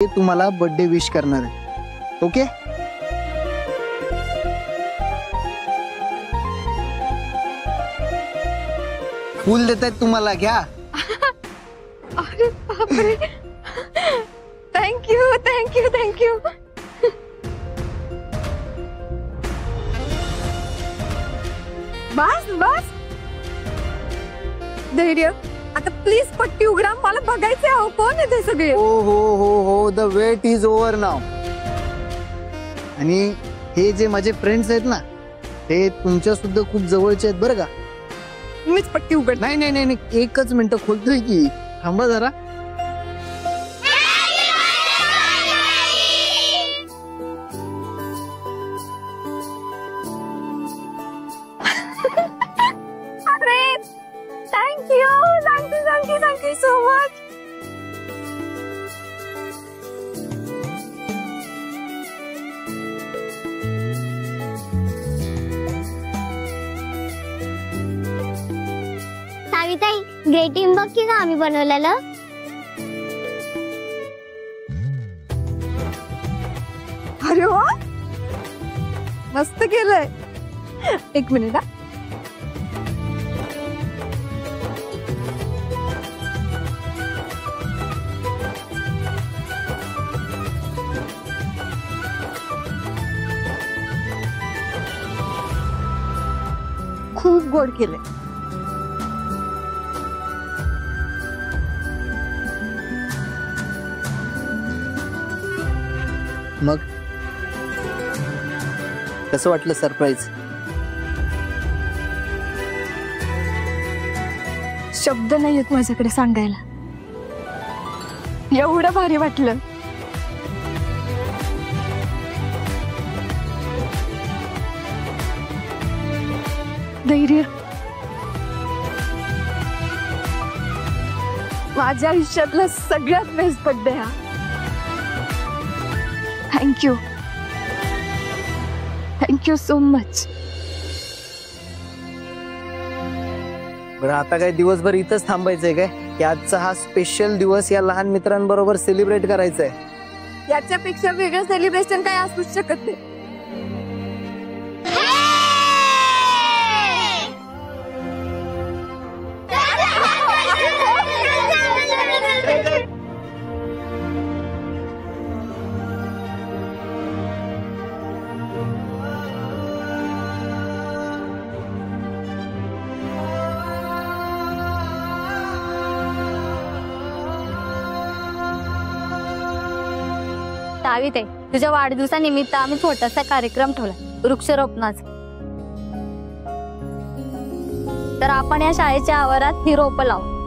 ते तुम्हाला birthday wish करणार आहे. ओके? फुल देतात तुम्हाला, घ्या. अरे बापरे, थँक्यू थँक्यू थँक्यू. बस बस धैर्य, आता प्लीज पट्टी उघडा, मला बघायचे अहो कोण आहे ते सगळे. हो हो हो हो, द वेट इज ओव्हर नाव. आणि हे जे माझे फ्रेंड्स आहेत ना, ते तुमच्या सुद्धा खूप जवळचे आहेत बरं का. मीच पट्टी उघड. नाही नाही नाही, एकच मिनिट खोलतोय की, थांबा जरा. अरे thank you thank you thank you thank you so much. Savitai, greeting बघ की आम्ही बनवलेलं. अरे वा, मस्त केलंय. एक मिनिट हा. खूप गोड केले. मग कसं वाटलं सरप्राईज? शब्द नाही आहेत माझ्याकडे सांगायला, एवढं भारी वाटलं. धैर्य, माझ्या आयुष्यातला सगळ्यात बेस्ट बर्थडे हा. Thank you thank you so much. बरं, आता काय दिवसभर इथंच थांबायचंय काय, की आजचा हा स्पेशल दिवस या लहान मित्रांबरोबर सेलिब्रेट करायचा आहे? याच्यापेक्षा वेगळं सेलिब्रेशन काय असूच शकत नाही. साविताई, तुझ्या वाढदिवसानिमित्त आम्ही छोटासा कार्यक्रम ठेवला, वृक्षारोपणाचा. तर आपण या शाळेच्या आवारात ही रोपं लावू.